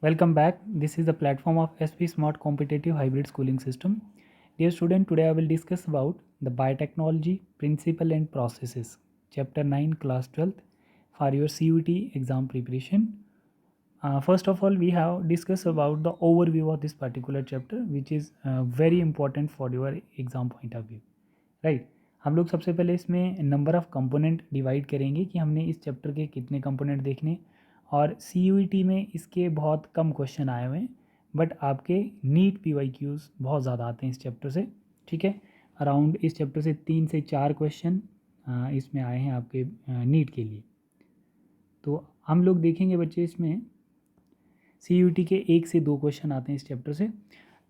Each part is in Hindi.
Welcome back. This is the platform of SP Smart Competitive Hybrid Schooling System. Dear student, today I will discuss about the biotechnology principle and processes. Chapter 9, class 12th for your CUT exam preparation. First of all, we have discussed about the overview of this particular chapter, which is very important for your exam point of view. Right हम लोग सबसे पहले इसमें नंबर ऑफ़ कंपोनेंट डिवाइड करेंगे कि हमने इस चैप्टर के कितने कंपोनेंट देखने और सी में इसके बहुत कम क्वेश्चन आए हुए हैं बट आपके नीट PYQs बहुत ज़्यादा आते हैं इस चैप्टर से। ठीक है, अराउंड इस चैप्टर से 3 से 4 क्वेश्चन इसमें आए हैं आपके नीट के लिए। तो हम लोग देखेंगे बच्चे इसमें CUT के 1 से 2 क्वेश्चन आते हैं इस चैप्टर से।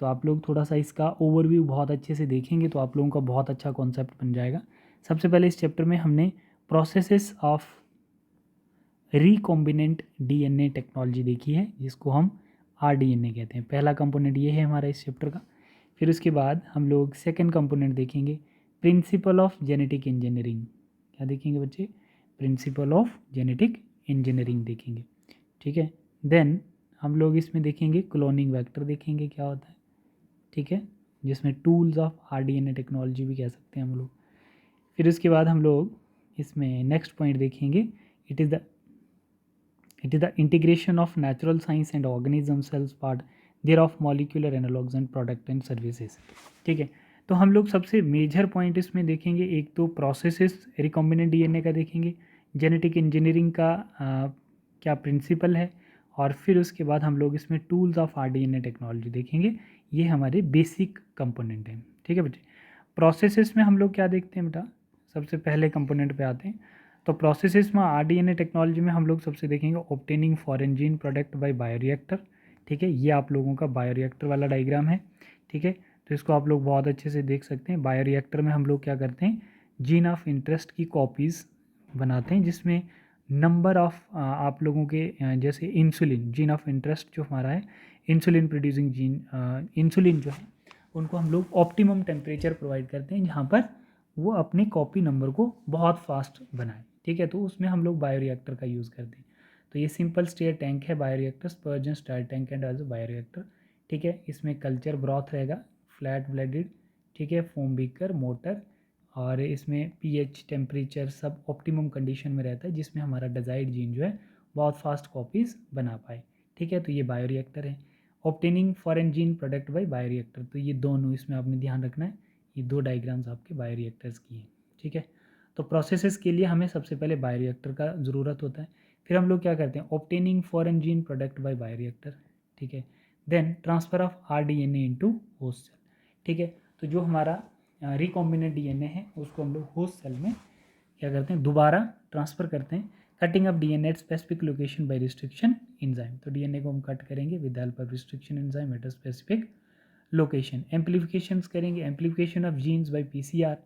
तो आप लोग थोड़ा सा इसका ओवरव्यू बहुत अच्छे से देखेंगे तो आप लोगों का बहुत अच्छा कॉन्सेप्ट बन जाएगा। सबसे पहले इस चैप्टर में हमने processes of recombinant DNA technology देखी है, जिसको हम RDNA कहते हैं। पहला कंपोनेंट ये है हमारा इस चैप्टर का। फिर उसके बाद हम लोग सेकेंड कंपोनेंट देखेंगे, प्रिंसिपल ऑफ जेनेटिक इंजीनियरिंग। क्या देखेंगे बच्चे? प्रिंसिपल ऑफ जेनेटिक इंजीनियरिंग देखेंगे। ठीक है, देन हम लोग इसमें देखेंगे क्लोनिंग वेक्टर देखेंगे क्या होता है। ठीक है, जिसमें टूल्स ऑफ RDNA टेक्नोलॉजी भी कह सकते हैं हम लोग। फिर उसके बाद हम लोग इसमें नेक्स्ट पॉइंट देखेंगे, it is the integration of natural science and organism cells part thereof molecular analogues and product and services. ठीक है, तो हम लोग सबसे मेजर पॉइंट इसमें देखेंगे, एक तो प्रोसेसेस रिकॉम्बिनेंट DNA का देखेंगे, जेनेटिक इंजीनियरिंग का क्या प्रिंसिपल है, और फिर उसके बाद हम लोग इसमें टूल्स ऑफ RDNA टेक्नोलॉजी देखेंगे। ये हमारे बेसिक कंपोनेंट हैं। ठीक है बच्चे, प्रोसेसेस में हम लोग क्या देखते हैं बेटा? सबसे पहले कंपोनेंट पे आते हैं। तो प्रोसेसेस में RDNA टेक्नोलॉजी में हम लोग सबसे देखेंगे obtaining foreign gene product by bioreactor. ठीक है, ये आप लोगों का बायोरिएक्टर वाला डायग्राम है। ठीक है, तो इसको आप लोग बहुत अच्छे से देख सकते हैं। बायोरिएक्टर में हम लोग क्या करते हैं, जीन ऑफ इंटरेस्ट की कॉपीज़ बनाते हैं, जिसमें नंबर ऑफ आप लोगों के जैसे इंसुलिन, जीन ऑफ इंटरेस्ट जो हमारा है, इंसुलिन प्रोड्यूसिंग जीन, इंसुलिन जो है उनको हम लोग ऑप्टिमम टेम्परेचर प्रोवाइड करते हैं जहाँ पर वो अपने कॉपी नंबर को बहुत फास्ट बनाए। ठीक है, तो उसमें हम लोग बायोरिएक्टर का यूज़ करते हैं। तो ये सिंपल स्टेयर टैंक है bioreactor, sparged stirred tank and also bioreactor. ठीक है, इसमें कल्चर ब्रॉथ रहेगा, फ्लैट ब्लेडेड। ठीक है, फोम बीकर, मोटर, और इसमें pH टेम्परेचर सब ऑप्टिमम कंडीशन में रहता है, जिसमें हमारा डिजायर्ड जीन जो है बहुत फास्ट कॉपीज़ बना पाए। ठीक है, तो ये बायोरिएक्टर है। Obtaining foreign gene product by bioreactor, तो ये दोनों इसमें आपने ध्यान रखना है। ये दो डायग्राम्स आपके बायोरिएक्टर्स की हैं। ठीक है, तो प्रोसेसेस के लिए हमें सबसे पहले बायोरिएक्टर का ज़रूरत होता है। फिर हम लोग क्या करते हैं, obtaining foreign gene product by bioreactor. ठीक है, then transfer of RDNA into host cell. ठीक है, तो जो हमारा रिकॉम्बिनेंट DNA है उसको हम लोग होस्ट सेल में क्या करते हैं, दोबारा ट्रांसफ़र करते हैं। Cutting of DNA at specific location by restriction enzyme, तो DNA को हम कट करेंगे with help of restriction enzyme at a specific location. Amplifications करेंगे, amplification of genes by PCR।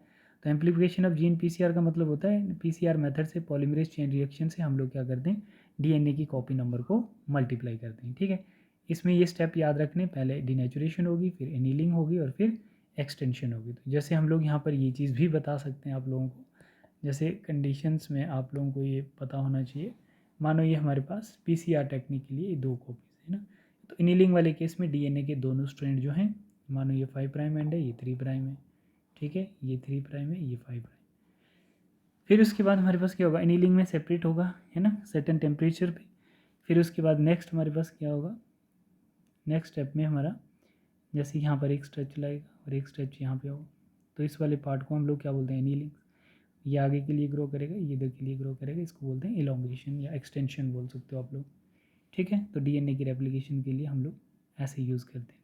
तो एम्प्लीफिकेशन ऑफ जीन PCR का मतलब होता है PCR मेथड से, पॉलीमरेज चेन रिएक्शन से हम लोग क्या करते हैं, DNA की कॉपी नंबर को मल्टीप्लाई करते हैं। ठीक है, इसमें ये स्टेप याद रखने, पहले डिनेचुरेशन होगी, फिर एनीलिंग होगी, और फिर एक्सटेंशन होगी। तो जैसे हम लोग यहाँ पर ये चीज़ भी बता सकते हैं आप लोगों को, जैसे कंडीशंस में आप लोगों को ये पता होना चाहिए। मानो ये हमारे पास PCR टेक्निक के लिए दो कॉपीज़ है ना, तो इनिलिंग वाले केस में DNA के दोनों स्ट्रैंड जो हैं, मानो ये 5 प्राइम एंड है, ये 3 प्राइम है। ठीक है, ये 3 प्राइम है, ये 5 प्राइम। फिर उसके बाद हमारे पास क्या होगा, इनिलिंग में सेपरेट होगा है ना, सर्टेन टेम्परेचर पे। फिर उसके बाद नेक्स्ट हमारे पास क्या होगा, नेक्स्ट स्टेप में हमारा जैसे यहाँ पर एक स्ट्रेच लाएगा और एक स्ट्रेच यहाँ पे होगा, तो इस वाले पार्ट को हम लोग क्या बोलते हैं, एनीलिंग। ये आगे के लिए ग्रो करेगा, ये इधर के लिए ग्रो करेगा, इसको बोलते हैं इलोंगेशन या एक्सटेंशन बोल सकते हो आप लोग। ठीक है, तो DNA की रेप्लिकेशन के लिए हम लोग ऐसे यूज़ करते हैं।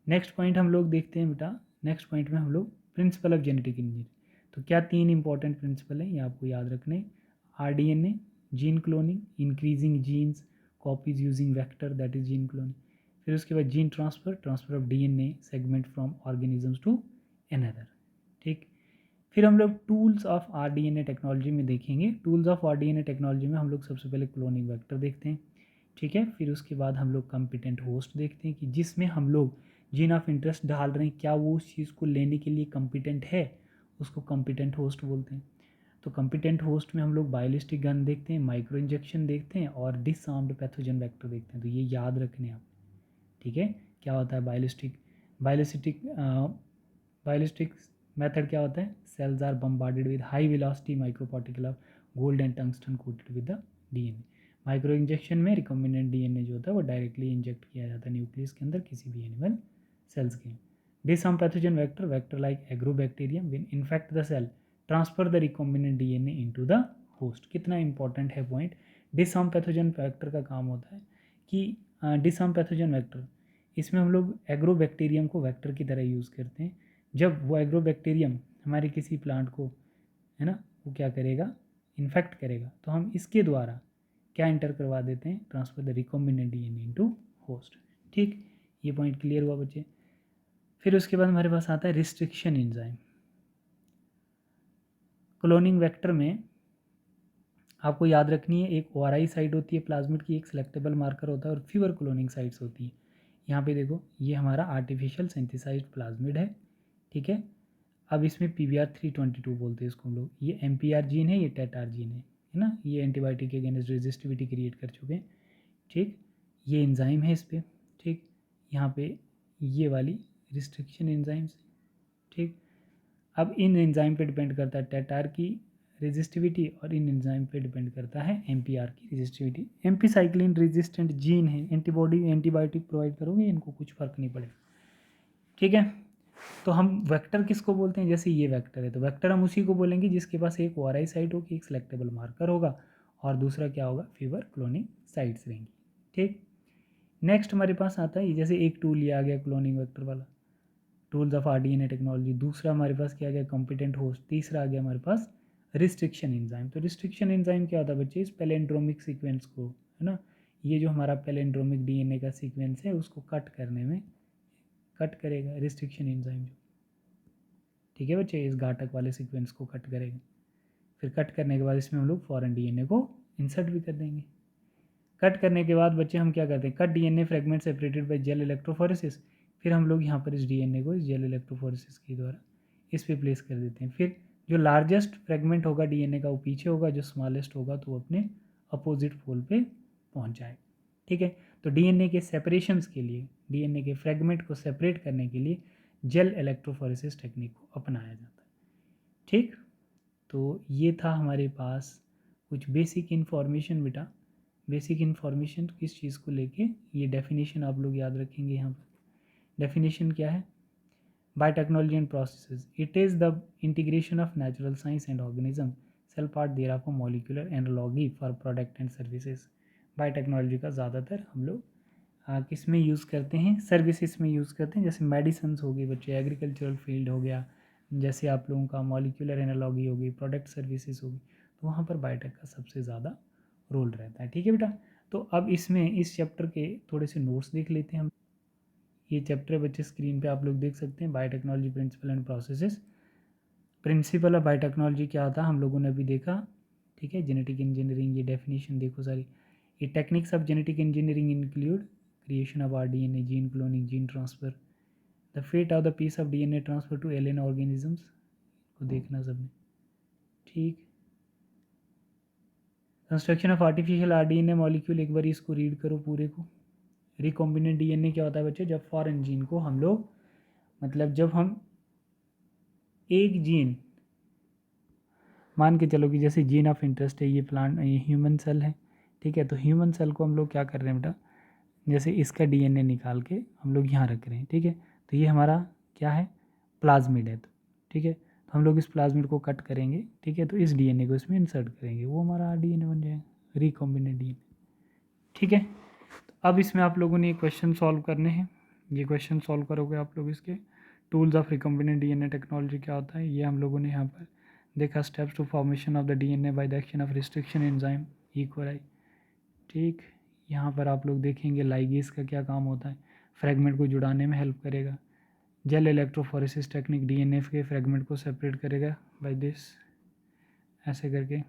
नेक्स्ट पॉइंट हम लोग देखते हैं बेटा, नेक्स्ट पॉइंट में हम लोग प्रिंसिपल ऑफ जेनेटिक इंजीनियरिंग। तो क्या 3 इंपॉर्टेंट प्रिंसिपल हैं, ये आपको याद रखने। RDNA, gene cloning, increasing genes copies using vector, that is gene cloning. फिर उसके बाद gene transfer, transfer of DNA segment from organisms to another. ठीक, फिर हम लोग टूल्स ऑफ RDNA टेक्नोलॉजी में देखेंगे। टूल्स ऑफ RDNA टेक्नोलॉजी में हम लोग सबसे पहले क्लोनिंग वेक्टर देखते हैं। ठीक है, फिर उसके बाद हम लोग कम्पिटेंट होस्ट देखते हैं कि जिसमें हम लोग जीन ऑफ इंटरेस्ट डाल रहे हैं, क्या वो उस चीज़ को लेने के लिए कम्पिटेंट है, उसको कम्पिटेंट होस्ट बोलते हैं। तो कॉम्पिटेंट होस्ट में हम लोग बायोलिस्टिक गन देखते हैं, माइक्रो इंजेक्शन देखते हैं और डिसआर्म्ड पैथोजन वेक्टर देखते हैं। तो ये याद रखने हैं आप, ठीक है। क्या होता है बायोलिस्टिक मेथड क्या होता है, cells are bombarded with high velocity micro particle of gold and tungsten coated with the DNA. Micro injection में रिकॉम्बिनेंट डीएनए जो होता है वो डायरेक्टली इंजेक्ट किया जाता है न्यूक्लियस के अंदर किसी भी एनिमल सेल्स के। Disarm pathogen vector like agrobacterium will infect the cell, transfer the recombinant DNA into the host. कितना इंपॉर्टेंट है पॉइंट। डिसआर्म पैथोजन वेक्टर का काम होता है कि डिसआर्म पैथोजन वेक्टर, इसमें हम लोग एग्रोबैक्टीरियम को वेक्टर की तरह यूज़ करते हैं। जब वो एग्रोबैक्टीरियम हमारे किसी प्लांट को, है ना, वो क्या करेगा, इन्फेक्ट करेगा, तो हम इसके द्वारा क्या इंटर करवा देते हैं, transfer the recombinant DNA into host. ठीक, ये पॉइंट क्लियर हुआ बच्चे। फिर उसके बाद हमारे पास आता है रिस्ट्रिक्शन एंजाइम। क्लोनिंग वेक्टर में आपको याद रखनी है, एक ओआरआई साइट होती है प्लाज्मिड की, एक सेलेक्टेबल मार्कर होता है और फीवर क्लोनिंग साइट्स होती है। यहाँ पे देखो, ये हमारा आर्टिफिशियल सिंथेसाइज्ड प्लाज्मिड है, ठीक है। अब इसमें PBR322 बोलते हैं इसको हम लोग। ये MPR जीन है, ये टेटार जीन है ना। ये एंटीबायोटिक के अगेंस्ट रेजिस्टिविटी क्रिएट कर चुके हैं, ठीक। ये एंजाइम है इस पर, ठीक। यहाँ पे ये वाली रिस्ट्रिक्शन एंजाइम्स, ठीक। अब इन एंजाइम पे डिपेंड करता है टेटार की रेजिस्टिविटी और इन एंजाइम पे डिपेंड करता है MPR की रेजिस्टिविटी। एम्पीसाइक्लिन रेजिस्टेंट जीन है, एंटीबॉडी एंटीबायोटिक प्रोवाइड करोगे, इनको कुछ फर्क नहीं पड़ेगा, ठीक है। तो हम वेक्टर किसको बोलते हैं, जैसे ये वेक्टर है तो वेक्टर हम उसी को बोलेंगे जिसके पास एक ओआरआई साइट होगी, एक सेलेक्टेबल मार्कर होगा और दूसरा क्या होगा, फीवर क्लोनिंग साइट्स रहेंगी, ठीक। नेक्स्ट हमारे पास आता है, जैसे एक टूल ये आ गया क्लोनिंग वेक्टर वाला, टूल्स ऑफ आरडीएनए टेक्नोलॉजी। दूसरा हमारे पास क्या आ गया, कॉम्पिटेंट होस्ट। तीसरा आ गया हमारे पास रिस्ट्रिक्शन एंजाइम। तो रिस्ट्रिक्शन एंजाइम क्या होता है बच्चे, इस पैलेंड्रोमिक सीक्वेंस को, है ना, ये जो हमारा पैलेंड्रोमिक डीएनए का सीक्वेंस है उसको कट करने में कट करेगा रिस्ट्रिक्शन एंजाइम जो, ठीक है बच्चे, इस घातक वाले सीक्वेंस को कट करेगा। फिर कट करने के बाद इसमें हम लोग फॉरेन डीएनए को इंसर्ट भी कर देंगे। कट करने के बाद बच्चे हम क्या करते हैं, cut DNA fragment separated by gel electrophoresis. फिर हम लोग यहाँ पर इस डीएनए को इस जेल इलेक्ट्रोफोरेसिस के द्वारा इस पे प्लेस कर देते हैं। फिर जो लार्जेस्ट फ्रेगमेंट होगा डीएनए का वो पीछे होगा, जो स्मॉलेस्ट होगा तो वो अपने अपोजिट पोल पे पहुँच जाएगा, ठीक है। तो डीएनए के सेपरेशंस के लिए, डीएनए के फ्रेगमेंट को सेपरेट करने के लिए जेल इलेक्ट्रोफोरेसिस टेक्निक को अपनाया जाता है, ठीक। तो ये था हमारे पास कुछ बेसिक इन्फॉर्मेशन बेटा। बेसिक इन्फॉर्मेशन किस चीज़ को लेके, ये डेफिनेशन आप लोग याद रखेंगे। यहाँ पर डेफिनेशन क्या है, biotechnology and processes, it is the integration of natural science and organism, cell part thereof molecular analogy for product and services. बायोटेक्नोलॉजी का ज़्यादातर हम लोग किस में यूज़ करते हैं, सर्विसेज में यूज़ करते हैं। जैसे मेडिसिन्स हो गई बच्चे, एग्रीकल्चरल फील्ड हो गया, जैसे आप लोगों का मॉलिक्यूलर एनालॉजी हो गई, प्रोडक्ट सर्विसेज हो गई, तो वहाँ पर बायोटेक का सबसे ज़्यादा रोल रहता है, ठीक है बेटा। तो अब इसमें इस चैप्टर के थोड़े से नोट्स देख लेते हैं हम। ये चैप्टर बच्चे स्क्रीन पे आप लोग देख सकते हैं, biotechnology principle and processes. Principle of biotechnology क्या होता है हम लोगों ने अभी देखा, ठीक है। जेनेटिक इंजीनियरिंग, ये डेफिनेशन देखो सारी। ये techniques of genetic engineering include creation of RDNA, gene cloning, gene transfer, the fate of the piece of DNA transfer to alien organisms को देखना सबने, ठीक। Construction of artificial RDNA molecule, एक बार इसको रीड करो पूरे को। रिकॉम्बिनेंट डीएनए क्या होता है बच्चे, जब फॉरेन जीन को हम लोग, मतलब जब हम एक जीन मान के चलो कि जैसे जीन ऑफ इंटरेस्ट है ये प्लांट, ये ह्यूमन सेल है, ठीक है। तो ह्यूमन सेल को हम लोग क्या कर रहे हैं बेटा, जैसे इसका डीएनए निकाल के हम लोग यहाँ रख रहे हैं, ठीक है। तो ये हमारा क्या है, प्लाज्मिड है, तो ठीक है। तो हम लोग इस प्लाज्मिड को कट करेंगे, ठीक है। तो इस डीएनए को इसमें इंसर्ट करेंगे, वो हमारा डीएनए बन जाएगा, रिकॉम्बिनेंट डीएनए, ठीक है। तो अब इसमें आप लोगों ने ये क्वेश्चन सॉल्व करने हैं। ये क्वेश्चन सॉल्व करोगे आप लोग इसके। Tools of recombinant DNA technology क्या होता है ये हम लोगों ने यहाँ पर देखा। Steps to formation of the DNA by the action of restriction enzyme E coli, ठीक। यहाँ पर आप लोग देखेंगे लाइगेज का क्या काम होता है, फ्रेगमेंट को जुड़ाने में हेल्प करेगा। जेल इलेक्ट्रोफोरेसिस टेक्निक डीएनए के फ्रेगमेंट को सेपरेट करेगा बाय दिस, ऐसे करके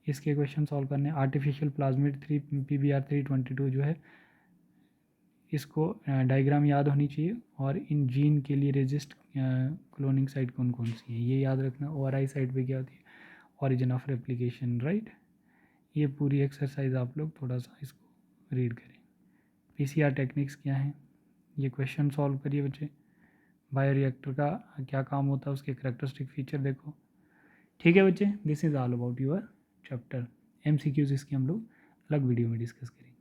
इसके क्वेश्चन सॉल्व करने। आर्टिफिशियल प्लाज्मिड PBR322 जो है, इसको डायग्राम याद होनी चाहिए। और इन जीन के लिए रेजिस्ट क्लोनिंग साइट कौन कौन सी है ये याद रखना। ओआरआई साइट पे क्या होती है, ऑरिजिन ऑफ रेप्लिकेशन, राइट। ये पूरी एक्सरसाइज आप लोग थोड़ा सा इसको रीड करें। पीसीआर टेक्निक्स क्या हैं, ये क्वेश्चन सॉल्व करिए बच्चे। बायोरिएक्टर का क्या काम होता है, उसके करैक्टरिस्टिक फीचर देखो। ठीक है बच्चे, this is all about your chapter. MCQs इसके हम लोग अलग वीडियो में डिस्कस करेंगे।